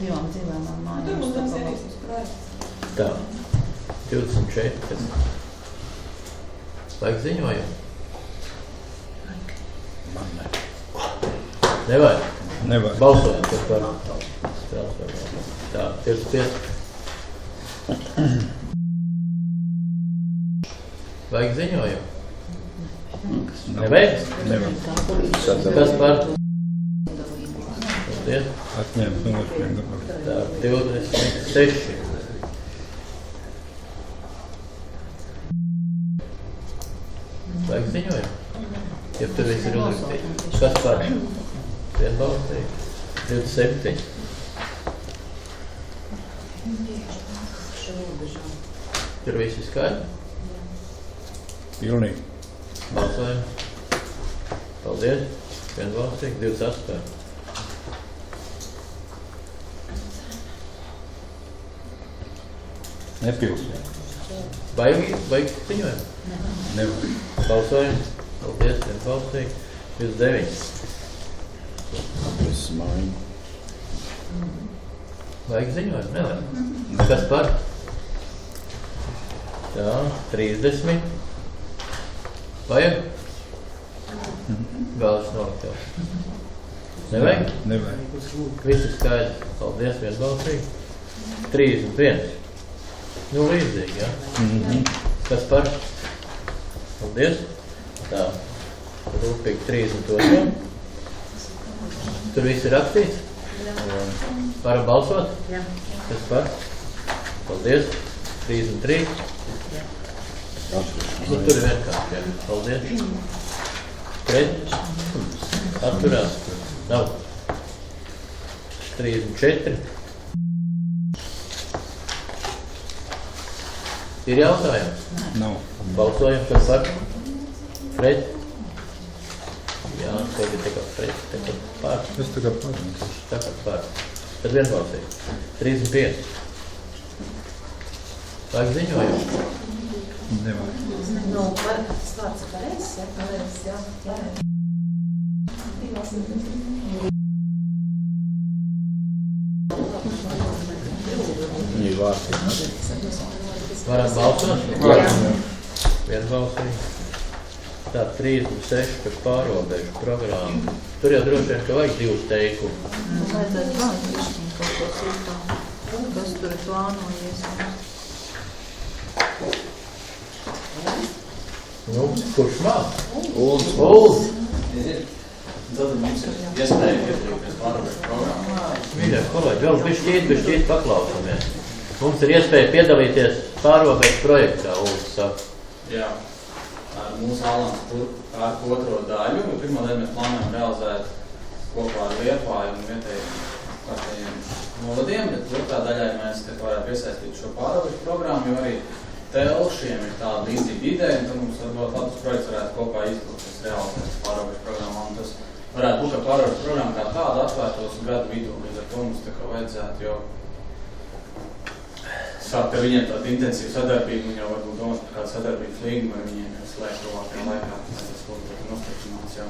2 dzīvēmām mājām. Tur būs Zemes ierīces projekts. Tā. 24. Vajag ziņojumu? Man ne. Nevajag. Nevajag. Balsojam, kas par. Tā, 25. Vajag ziņojumu? Nevajag? Nevajag. Kas par? Paldies. Atņemt nošķienu. Tā, 26. Vajag ziņojumu? Ja tur viss ir uzrakstīts. Kas par? Vienbalstīgi. 27. Tur viss ir skaidrs. Pilnīgi. Balsojam. Paldies. Vienbalstīgi. 28. Nepilsīgi. Vajag ziņojumu? Nevajag. Balsojam. Paldies. Vienbalstīgi. 29. Viss māju. Vajag ziņojumu? Nevajag. Kas par? Tā, 30. Vajag? Gālis noliktās. Nevajag? Nevajag. Viss ir skaidrs. Paldies, vienbalsīgi. 31. Nu, līdzīgi, jā? Kas par? Paldies. Tā. Rūpīgi 32. Tur viss ir rakstīts? Varam balsot? Jā. Kas par? Paldies. 33. Nu, tur ir vienkārši, jā. Paldies. Pret. Atturās. Nav. 34. Ir jautājums? Nav. Balsojam, kas par? Pret? Jā, tev ir tikai pret, tikai par. Es tikai par. Tāpat par. Tad vienbalsīgi. 35. Vajag ziņojumu? Nevajag. Nu, slāds pareizs, ja? Pareizs, jā. Viņa vārti. Varam balsot? Varam. Vienbalsīgi. Tā 36 par pārobežu programmu. Tur jau droši vien, ka vajag 2 teikumu. Vajadzētu vajag kaut ko sūtām. Kas tur ir plānojies? Nu, kurš māk? Uldis. Uldis. Tad mums ir iespēja piedalīties pārobežu programmā. Mīļie kolēģi, vēl bišķīt paklausamies. Mums ir iespēja piedalīties pārobežu projektā, Uldis saka. Jā. Mūsu Alans ar otro daļu. Pirmā daļu mēs plānojam realizēt kopā ar Liepāju un vietējiem novadiem, bet otrā daļai mēs varētu piesaistīt šo pārobežu programmu, jo arī Telšiem ir tāda līdzīga ideja, un tad mums varbūt Latvijas projekts varētu kopā izdoties realizēt pārobežu programmā, un tas varētu būt, ka pārobežu programma kā tāda atvērtos gadu vidū, līdz ar to mums tā kā vajadzētu jau sākt ar viņiem tādu intensīvu sadarbību, un jau varbūt domāt par kādu sadarbības līgumu ar viņiem, kas lai tuvākajā laikā, lai tas būtu nostiprināts jau.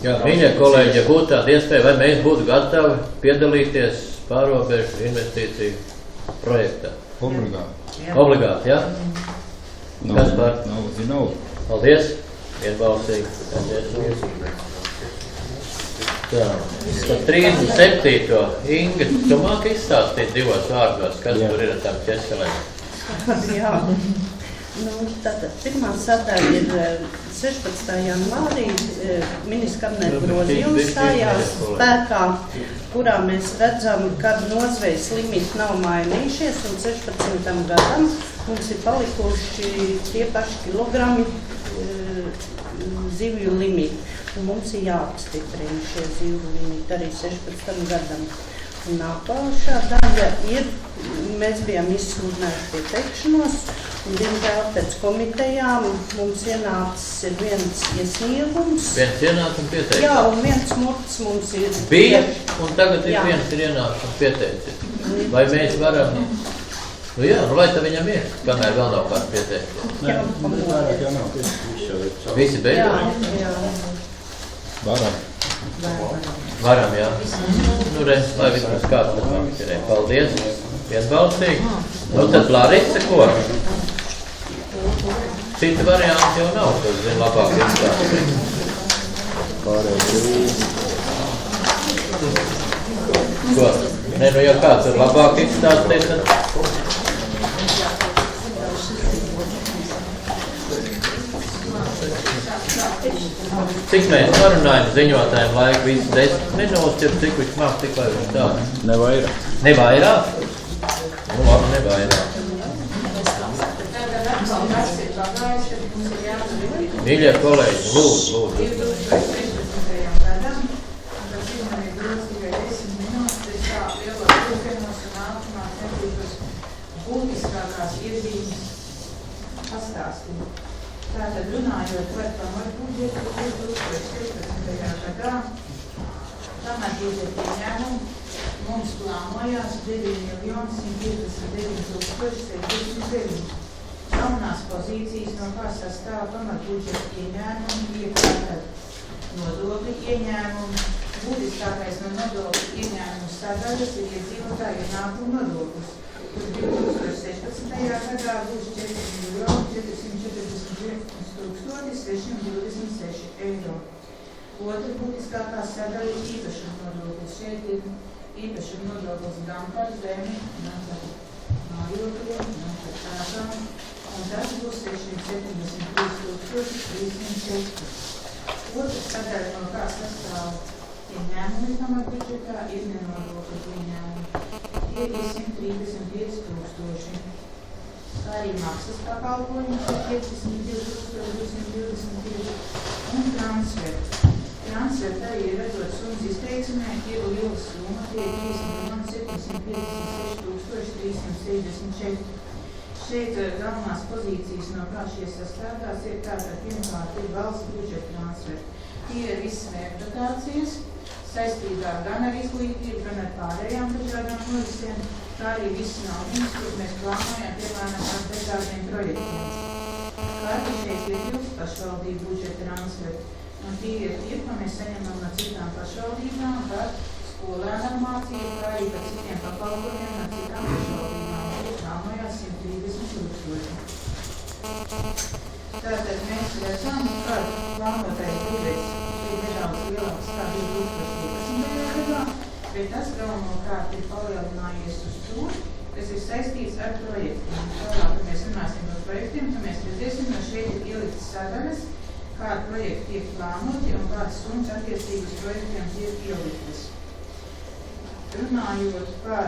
Jā, mīļie kolēģi, ja būtu tāda iespēja, vai mēs būtu gatavi piedalīties pārobežu investīciju projektā? Obligāti. Obligāti, jā? Kas par? Nav. Paldies. Vienbalsīgi. Paldies. Tā. Tad 37. Inga, tu māki izstāstīt 2 vārdos, kas tur ir ar tām ķeselēm? Jā. Nu, tātad pirmā sadaļa ir 16. janvārī ministra kabineta grozījums stājās spēkā, kurā mēs redzam, ka nozvejas limiti nav mainījušies, un 16. gadam mums ir palikuši tie paši kilogrami zivju limiti. Un mums ir jāapstiprina šie zivju limiti arī 16. gadam. Un nākošā daļa ir, mēs bijām izsludinājuši pieteikšanos, un diemžēl pēc komitejām mums ienācis ir viens iesniegums. Viens ienācis un pieteicis? Jā, un viens murts mums ir. Bija, un tagad ir viens ir ienācis un pieteicis. Vai mēs varam? Nu jā, nu lai tā viņam ir, kamēr vēl nav kāds pieteicis. Jā, pamodies. Jā, nav. Visi beidzot? Jā. Varam. Varam, jā. Nu, redz, lai vismaz kāds tas vakcerē. Paldies. Vienbalsīgi. Nu, tad Larisa, ko? Cita varianti jau nav, kas zina labāk izstāstīt. Ko? Ne, nu, ja kāds ir labāk izstāstīt, tad... Cik mēs parunājam ziņotājiem laiku, visu 10 minūtes, cik viņš māk, tik lai viņš tā? Nevairāk. Nevairāk? Nu, labi, nevairāk. Mīļie kolēģi, lūdzu. Būtiskākās iezīmes pastāstīt. Tātad runājot par pamatbudžetu 2014. gadā, pamatbudžeta ieņēmumu mums plānojās 9.159.609. Jaunās pozīcijas, no kā sastāv pamatbudžeta ieņēmumu, iekļaut nodokļu ieņēmumu. Būtiskākais no nodokļu ieņēmumu sadaļas ir iedzīvotāju ienākumu nodoklis. 2016. gadā būs 4.441.626 eiro. Otra būtiskākā sadaļa ir īpašuma nodoklis. Šeit ir īpašuma nodoklis gan par zemi, gan par mājokļiem, gan par ēkām, un tas būs 673.306. Otra sadaļa, no kā sastāv ieņēmumi pamatbudžetā, ir nenodokļu ieņēmumi. Tie ir 135,000. Kā arī maksas pakalpojumi ir 52,222 un transferti. Transferti arī ir redzot summas izteiksmē, ir liela summa, tie ir 3.756.364. Šeit galvenās pozīcijas, no kā šie sastādās, ir tātad pirmkārt ir valsts budžeta transferi. Tie ir visas mērķdotācijas, saistībā gan ar izglītību, gan ar pārējām dažādām norisēm, kā arī visas naudas, kur mēs plānojam, piemēram, ar dažādiem projektiem. Kā arī šeit ir jūs pašvaldību budžeta transferi. Un tie ir tie, ko mēs saņemam no citām pašvaldībām par skolēnām mācību, kā arī par citiem pakalpojumiem no citām pašvaldībām. Plānojās 130 000. Tātad mēs redzam, ka plānotais budžets ir nedaudz lielāks kā 2012. gadā, bet tas galvenokārt ir palielinājies uz to, kas ir saistīts ar projektiem. Tālāk, kad mēs runāsim par projektiem, tad mēs redzēsim, ka šeit ir ieliktas sadaļas, kādi projekti tiek plānoti un kādas summas attiecīgi uz projektiem tiek ieliktas. Runājot par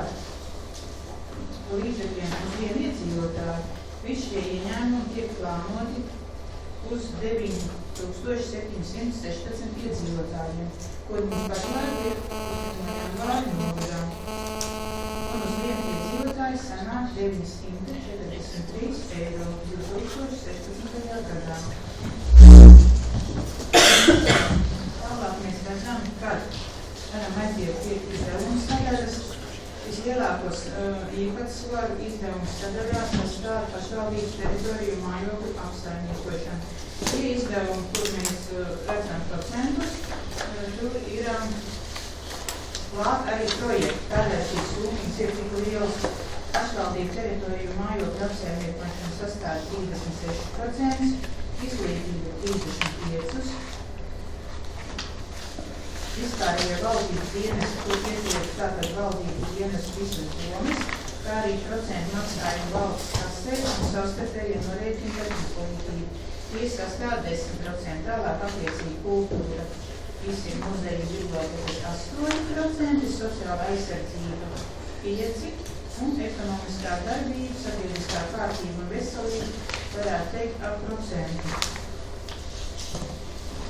līdzekļiem uz vienu iedzīvotāju, visi šie ieņēmumi tiek plānoti uz 9716 iedzīvotājiem, kur mums pašlaik ir janvāri nogadā. Un uz vienu iedzīvotāju sanāk 943 eiro 2016. gadā. Tālāk mēs redzam, kad varam aiziet pie izdevumu sadaļas. Vislielākos īpatsvaru izdevumu sadaļās sastāv pašvaldības teritoriju mājokļu apsaimniekošana. Tie izdevumi, kur mēs redzam procentus, tur ir klāt arī projekti. Tādēļ šīs summas ir tik lielas. Pašvaldību teritoriju mājokļu apsaimniekošana sastāv 36%, izglītība 35%. Vispārējie valdības dienesti, kur ietiekas tātad valdības dienesti visas domas, kā arī procentu maksājumu valsts kasē un savstarpējie norēķini par izglītību. Tie sastāv 10%, tālāk attiecīgi kultūra. Visi muzeji bibliotekas 8%, sociāla aizsardzība 5% un ekonomiskā darbība, sabiedriskā kārtība un veselība varētu teikt ap procentu.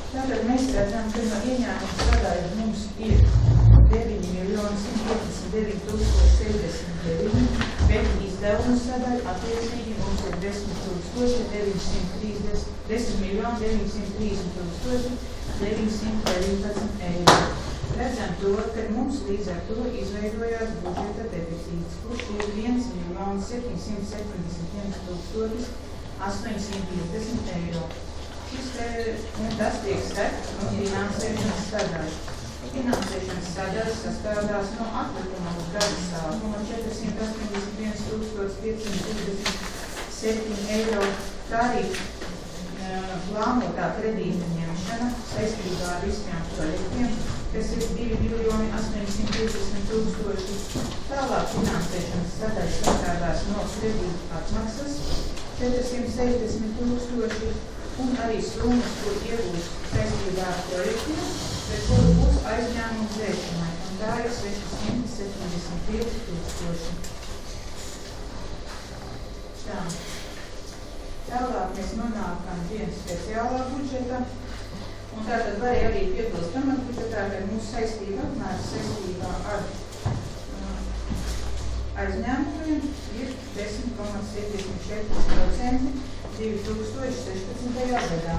Tātad mēs redzam, ka no ieņēmuma sadaļa mums ir 9 159 069, bet izdevumu sadaļa attiecīgi mums ir 10 930 eiro. Redzam to, ka mums līdz ar to izveidojās budžeta deficīts, kurš ir 1 771 850 eiro. Un tas tiek sekts no finansēšanas sadaļas. Finansēšanas sadaļas sastādās no atlikuma uz gada sākuma 481 527 eiro, kā arī plānotā kredīta ņemšana saistībā ar visiem projektiem, kas ir 2 850 000. Tālāk finansēšanas sadaļas sastādās no kredīta atmaksas 460 000 un arī summas, kur iegūst saistībā ar projektiem, bet kur būs aizņēmumu dzēšanai, un tā ir 675 000. Tā. Tālāk mēs nonākam pie speciālā budžeta, un tātad var arī piebilst pamatbudžetā, ka mūsu saistība apmērs saistībā ar aizņēmumiem ir 10,74% 2016. gadā.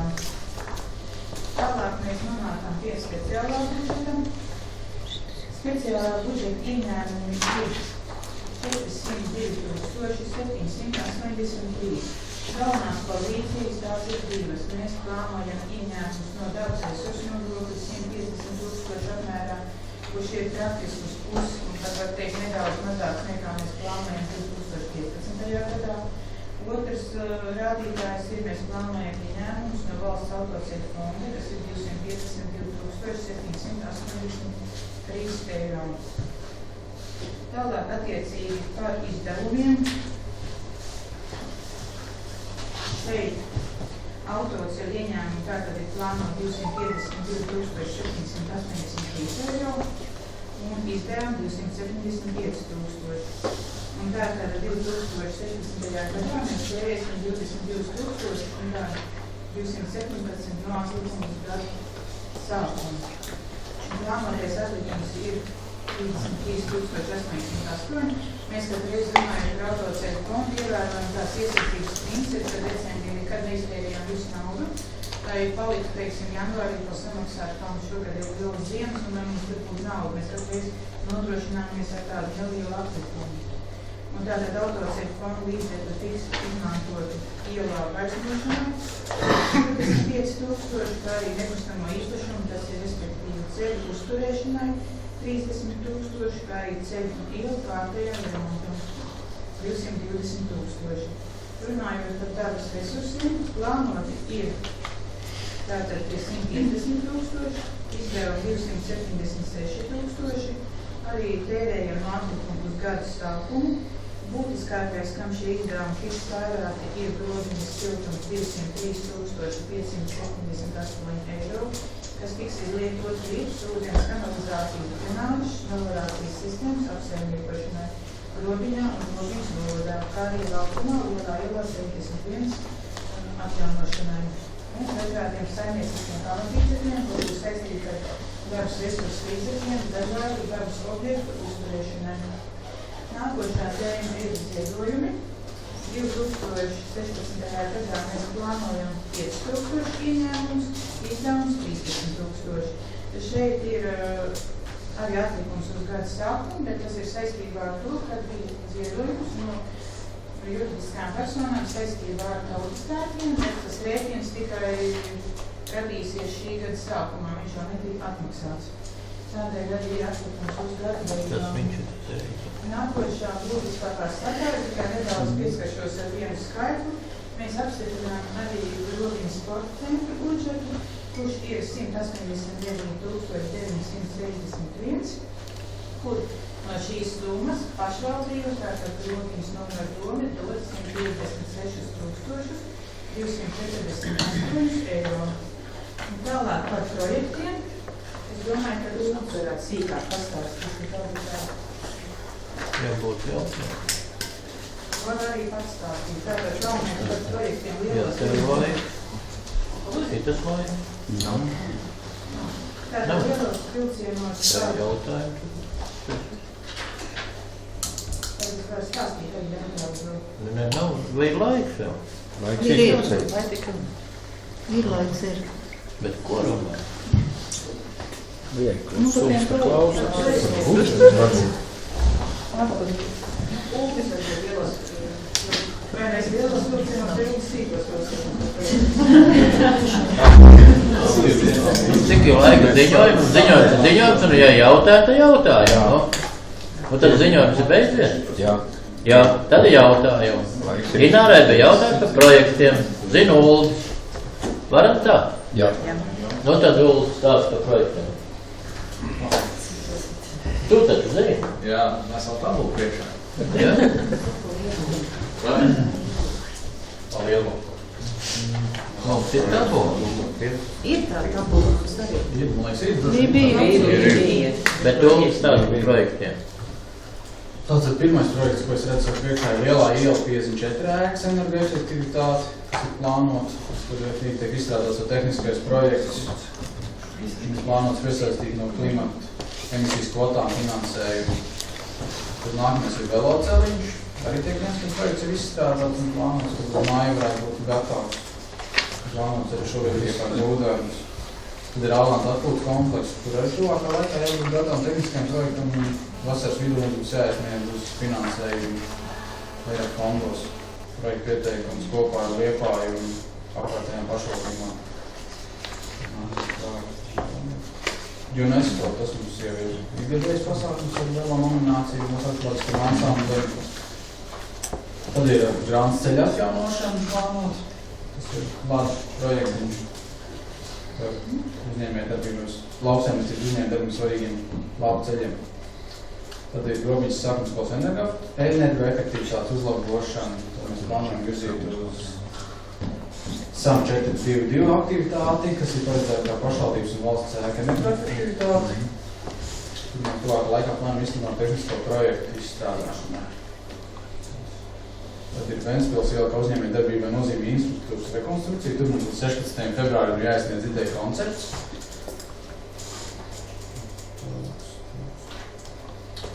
Tālāk mēs nonākam pie speciālā budžeta. Speciālā budžeta ieņēmumi ir 402 783. Galvenās pozīcijas tās ir divas. Mēs plānojam ieņēmumus no dabas resursu nodokļa 150 000 apmērā, kurš ir praktiski uz pusi, un tad var teikt nedaudz mazāks nekā mēs plānojam 2015. gadā. Otrs rādītājs ir, mēs plānojam ieņēmumus no valsts autoceļu fonda, kas ir 252 783 eiro. Tālāk attiecīgi par izdevumiem. Šeit autoceļu ieņēmumi tātad ir plānot 252 783 eiro un izdevumi 275 000. Un tātad 2016. gadā mēs tērēsim 22 000 un tā 217 no atlikums gadu sākuma. Plānotais atlikums ir 33 808, Mēs katru reizi runājam par autoceļu fondu, ievērojam tās iesaistības principu, ka decembrī nekad neiztērējām visu naudu, lai palika, teiksim, janvārī to samaksāt, kā mums šogad ir liels ziemas, un lai mums tur būtu nauda. Mēs katru reizi nodrošināmies ar tādu nelielu atlikumu. Un tātad autoceļu fondu līdzekļu tiks izmantoti ielā vairsnošanai 45,000, kā arī nekustamo īpašumu, tas ir respektīvi ceļu uzturēšanai 30,000, kā arī ceļu un ielu kārtējām remontam 220,000. Runājot par dabas resursiem, plānoti ir tātad pie 150,000, izdevumi 276,000, arī tērējam atlikumu uz gadu sākumu. Būtiskākais, kam šie izdevumi fiks vairāki, ir groziņas siltums 203,578 eiro, kas tiks izlietot rītus, ūdens, kanalizācijas, drenāžas, melorācijas sistēmas apsaimniekošanai Grobiņā un Grobiņas novadā, kā arī laukumā Lielā ielā 71 atjaunošanai. Un dažādiem saimnieciskiem pamatīdzekļiem, ko būs saistīti ar dabas resursu līdzekļiem, dažādi dabas objektu uzturēšanai. Nākošā tēma ir ziedojumi. 2016. gadā mēs plānojam 5,000 ieņēmumus, izdevums 13,000. Šeit ir arī atlikums uz gada sākumu, bet tas ir saistībā ar to, kad bija ziedojums no juridiskām personām saistībā ar tautas svētkiem, bet tas rēķins tikai radīsies šī gada sākumā, viņš jau netika atmaksāts. Tādēļ arī ir atlikums uz gada beigām. Nākošā būtiskākā sadaļa, tikai nedaudz pieskaršos ar vienu skaitli. Mēs apstiprinām arī Grobiņas sporta centra budžetu, kurš ir 189,961, kur no šīs summas pašvaldība, tātad Grobiņas numur doma, dod 156,248 eiro. Un tālāk par projektiem. Es domāju, ka jūs mums varētu sīkāk pastāstīt. Jābūt jautājumā. Var arī patstāstīt. Tātad galvenais par projektiem Jā, lielas. tev vajag. Citas vajag? Nav. Tātad lielos vilcienos. Tev jautājumu. Tad es varu stāstīt arī nedaudz. Ne, nav. Vajag laiks jau. Laiks Ir izpacēt. laiks ir. Bet ko runā? Viegli. Nu, par tiem Klausās. Ultis vai lielos. Vai mēs lielos vilcienos, vai ultis sīkos vilcienos? Cik jau laika ziņojums, un ja jautā, tad jautājumi, no? Un tad ziņojums ir beidzies? Jā. Jā, tad ir jautājumi. Inārai bija jautājumi par projektiem. Zinu, Uldis. Varam tā? Jā. Nu, tad Uldis stāsta par projektiem. Tu taču zini? Jā, mēs vēl tabulu priekšā. Jā? Vai? Lielu. Mums ir tabula. Ir tā tabula, kas arī. Ir, man liekas, ir. Bija. Bet tu stāsti par projektiem. Tātad pirmais projekts, ko es redzu priekšā, ir Lielā iela 54 ēkas energoefektivitāte, kas ir plānot, kur tiek izstrādāts tehniskais projekts. Viņš plānots piesaistīt no klimata emisijas kvotām finansējumu. Tad nākamais ir veloceliņš. Arī tiek viens, kas projekts ir izstrādāts un plānots, ka uz māju varētu būt gatavs. Plānots arī šogad iekārt ūdeņus. Tad ir Alnāta atpūtas komplekss, kur arī tuvākā laikā jābūt gatavam tehniskiem projektam un vasaras vidū mums būs jāizsniedz uz finansējumu vairāk fondos. Projekta pieteikums kopā ar Liepāju un apkārtējām pašvaldībām. UNESCO, tas mums jau ir ikgadējs pasākums ar lielā nomināciju, mums atklātas par ansambli. Tad ir Grāns ceļa atjaunošana plānot. Tas ir labs projektiņš. Uzņēmējdarbības, lauksaimniecības uzņēmējdarbības svarīgiem labu ceļiem. Tad ir Grobiņas sākuma skolas energoefektivitātes uzlabošana. Tad mēs plānojam virzīt uz SAM 422 aktivitāti, kas ir paredzēta kā pašvaldības un valsts ēka energoefektivitāte. Mēs tuvākā laikā plānojam izstrādāt tehnisko projektu izstrādāšanai. Tad ir Ventspils iela, ka uzņēmējdarbībai nozīmē infrastruktūras rekonstrukcija. Tur mums 16. februārim ir jāizsniedz ideja koncepts.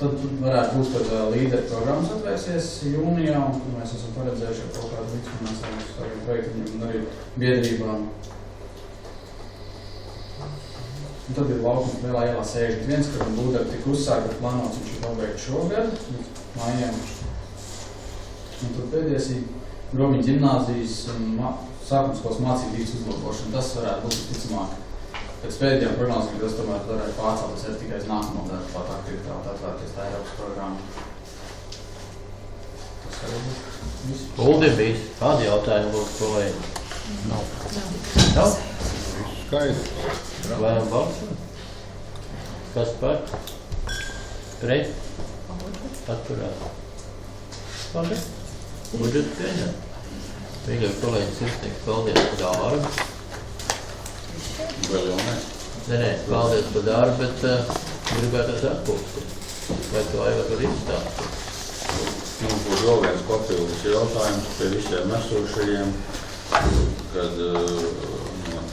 tad varētu būt, ka līderu programmas atvērsies jūnijā, un mēs esam paredzējuši kaut kādu līdzfinansējumu uz tādiem projektiem un arī biedrībām. Un tad ir laukums Lielā ielā 61, kad būdāk tika uzsākta plānots, viņš ir pabeigts šogad, līdz mājiem. Un tad pēdējais ir Gromiņa ģimnāzijas sākumskolas mācībības uzlabošana. Tas varētu būt visticamāk. Pēc pēdējām prognozēm, kas tomēr varētu pārcelties arī tikai uz nākamo gadu, pat aktivitāti atvērties tā Eiropas programma. Tas arī būs viss. Uldim bijis. Kādi jautājumi būtu kolēģi? Nav. Nav? Skaidrs. Varam balsot? Kas par? Pret? Atturēt. Paldies. Budžets pieņem. Mīļie kolēģi, sirsnīgi paldies par darbu. Vēl jau ne. Nē, paldies par darbu, bet gribētu atpūsties. Vai to Aivar var izstāstīt? Mums būs vēl viens papildus jautājums pie visiem esošajiem, kad no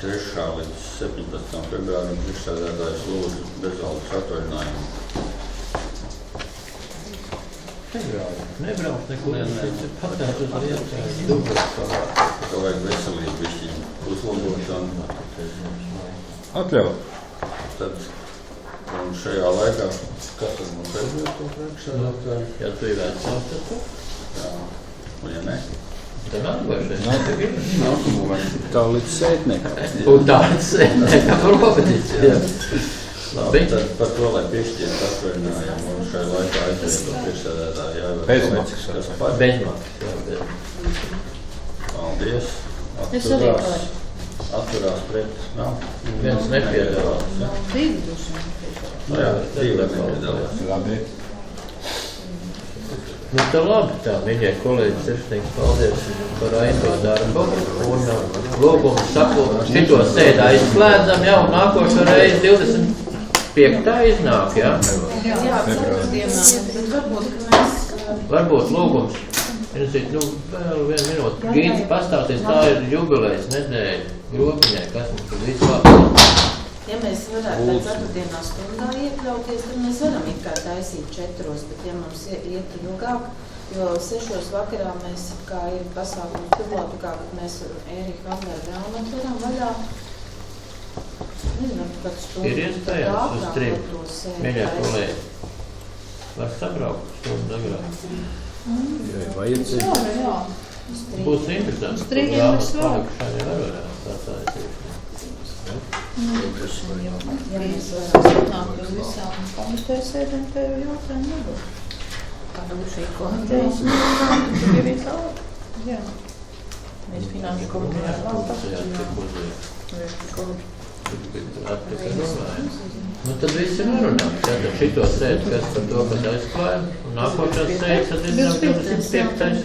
3. līdz 17. februārim priekšsēdētājs lūdzu bezalgas atvaļinājumu. Nebrauc nekur, patēt uz lietas, dubult savā. Tā vajag veselību višķiņu uzlabošanu. Atļaut. Tad un šajā laikā, kas tad mums aizvies to priekšsēdētāju? Ja tu ir vecāks, tad tu? Jā. Un ja ne? Tad atvaļšais. Tā līdz sētniekam. Un tā līdz sētniekam robežas, jā. Labi. Tad par to, lai piešķiet atvaļinājumu un šajā laikā aizvies to priekšsēdētāju jāvar. Bezmaksas. Kas par? Bezmaksas, jā. Paldies. Es arī varu. Atturās pret. Nav. Viens nepiedalās. Divi duši. Nu jā, divi nepiedalās. Labi. Nu tā labi, tā, mīļie kolēģi, sirsnīgi paldies par aizto darbu. Un lūgumu saku, šito sēdā izslēdzam jau nākošo reizi 25. iznāk, jā? Jā, dienā. Varbūt lūgums. Nu, vēl vienu minūti. Gīts pastāties, tā ir jubilejas nedēļa Grobiņai, kas mums tur vispār. Ja mēs varētu pēc 4. stundā iekļauties, tad mēs varam it kā taisīt 4, bet ja mums iet ilgāk, jo 6 vakarā mēs, kā ir pasākums tuvāk, kā mēs Ērika Angara grāmatu varam vaļā. Nezinām, pat stundu. Ir iespējams uz 3. Mīļie kolēģi. Var sabraukt stundu agrāk. Vajadzīgi. Jā. Būs interesanti. Uz 3 mēs varam. Ja mēs varam sanākt uz visām komitejas sēdēm, te jau jautājumu nebūs. Kāda būs šī komitejas? Tur ir savu. Jā. Mēs finanšu komitejā Nu tad visi varunāt. Tad šito sēdi, kas par to, kad aizklājam, un nākošās sēdes, tad ir 25.